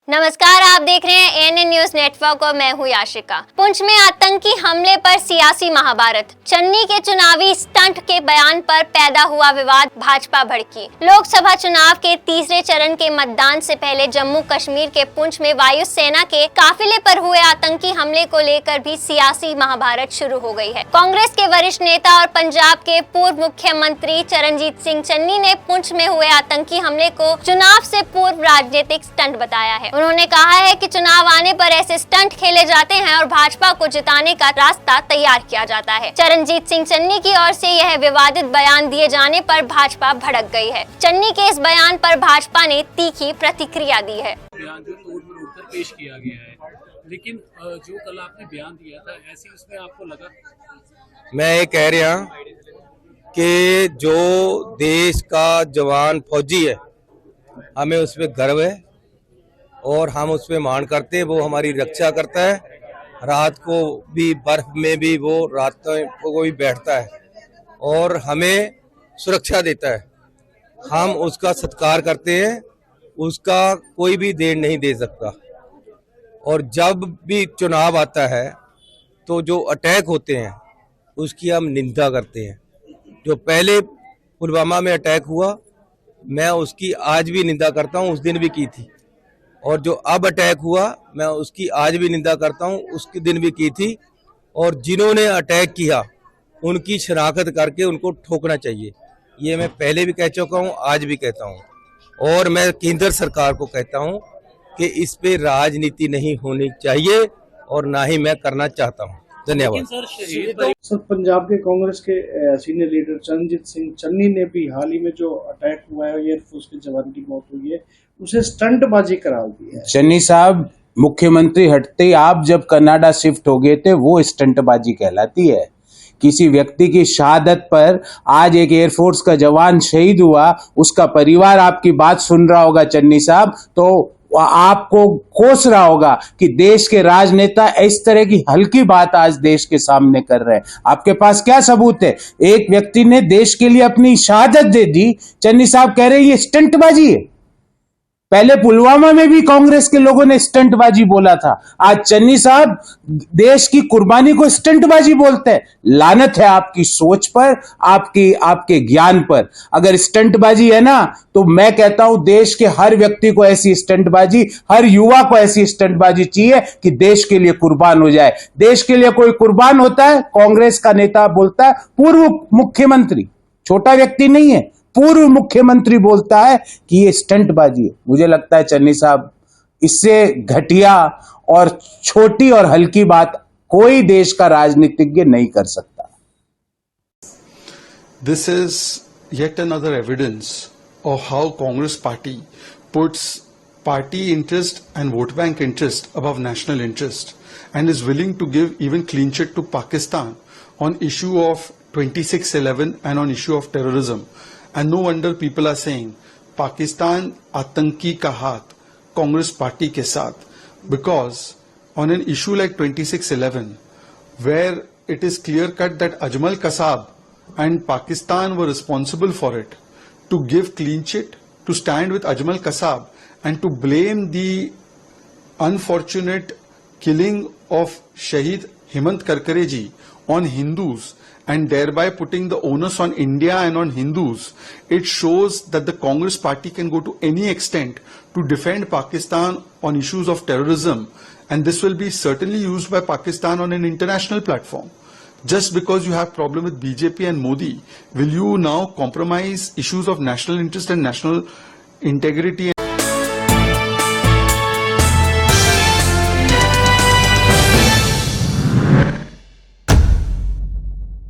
नमस्कार, आप देख रहे हैं एएनएन न्यूज नेटवर्क और मैं हूं याशिका। पुंछ में आतंकी हमले पर सियासी महाभारत। चन्नी के चुनावी स्टंट के बयान पर पैदा हुआ विवाद, भाजपा भड़की। लोकसभा चुनाव के तीसरे चरण के मतदान से पहले जम्मू कश्मीर के पुंछ में वायुसेना के काफिले पर हुए आतंकी हमले को लेकर भी सियासी महाभारत शुरू हो गई है। कांग्रेस के वरिष्ठ नेता और पंजाब के पूर्व मुख्यमंत्री चरणजीत सिंह चन्नी ने पुंछ में हुए आतंकी हमले को चुनाव से पूर्व राजनीतिक स्टंट बताया है। उन्होंने कहा है कि चुनाव आने पर ऐसे स्टंट खेले जाते हैं और भाजपा को जिताने का रास्ता तैयार किया जाता है। चरणजीत सिंह चन्नी की ओर से यह विवादित बयान दिए जाने पर भाजपा भड़क गई है। चन्नी के इस बयान पर भाजपा ने तीखी प्रतिक्रिया दी है। बयान जो तोड़-मरोड़ कर पेश किया गया है, लेकिन जो कल आपने बयान दिया था, ऐसे उसमें आपको लगा? मैं ये कह रहा कि जो देश का जवान फौजी है, हमें उस पर गर्व है और हम उस पर मान करते हैं। वो हमारी रक्षा करता है, रात को भी बर्फ में भी वो रातों को भी बैठता है और हमें सुरक्षा देता है। हम उसका सत्कार करते हैं, उसका कोई भी देन नहीं दे सकता। और जब भी चुनाव आता है तो जो अटैक होते हैं उसकी हम निंदा करते हैं। जो पहले पुलवामा में अटैक हुआ, मैं उसकी आज भी निंदा करता हूँ, उस दिन भी की थी। और जो अब अटैक हुआ, मैं उसकी आज भी निंदा करता हूँ, उसके दिन भी की थी। और जिन्होंने अटैक किया उनकी शनाख्त करके उनको ठोकना चाहिए। ये मैं पहले भी कह चुका हूँ, आज भी कहता हूँ। और मैं केंद्र सरकार को कहता हूँ कि इस पे राजनीति नहीं होनी चाहिए और ना ही मैं करना चाहता हूँ। धन्यवाद। सर, पंजाब के कांग्रेस के सीनियर लीडर चरणजीत सिंह चन्नी ने भी हाल ही में जो अटैक हुआ है, एयरफोर्स के जवान की मौत हुई है, उसे स्टंटबाजी करार दिया है। चन्नी साहब, मुख्यमंत्री हटते ही आप जब कनाडा शिफ्ट हो गए थे, वो स्टंटबाजी कहलाती है। किसी व्यक्ति की शहादत पर आज एक एयरफोर्स का जवान शहीद हुआ, उसका परिवार आपकी बात सुन रहा होगा चन्नी साहब, तो आपको कोस रहा होगा कि देश के राजनेता इस तरह की हल्की बात आज देश के सामने कर रहे हैं। आपके पास क्या सबूत है? एक व्यक्ति ने देश के लिए अपनी शहादत दे दी, चन्नी साहब कह रहे हैं ये स्टंटबाजी है। पहले पुलवामा में भी कांग्रेस के लोगों ने स्टंटबाजी बोला था, आज चन्नी साहब देश की कुर्बानी को स्टंटबाजी बोलते हैं। लानत है आपकी सोच पर, आपके ज्ञान पर। अगर स्टंटबाजी है ना, तो मैं कहता हूं देश के हर व्यक्ति को ऐसी स्टंटबाजी, हर युवा को ऐसी स्टंटबाजी चाहिए कि देश के लिए कुर्बान हो जाए। देश के लिए कोई कुर्बान होता है, कांग्रेस का नेता बोलता है, पूर्व मुख्यमंत्री, छोटा व्यक्ति नहीं है, पूर्व मुख्यमंत्री बोलता है कि ये स्टंटबाजी है। मुझे लगता है चन्नी साहब, इससे घटिया और छोटी और हल्की बात कोई देश का राजनीतिज्ञ नहीं कर सकता। This is yet another evidence of how Congress party puts party interest and vote bank interest above national interest and is willing to give even clean chit to Pakistan on issue of 26/11 and on issue of terrorism. And no wonder people are saying Pakistan आतंकी का हाथ Congress party के साथ, because on an issue like 26/11 where it is clear cut that Ajmal Kasab and Pakistan were responsible for it, to give clean chit, to stand with Ajmal Kasab and to blame the unfortunate killing of Shahid Hemant Karkare ji on Hindus and thereby putting the onus on India and on Hindus, it shows that the Congress party can go to any extent to defend Pakistan on issues of terrorism, and this will be certainly used by Pakistan on an international platform. Just because you have problem with BJP and Modi, will you now compromise issues of national interest and national integrity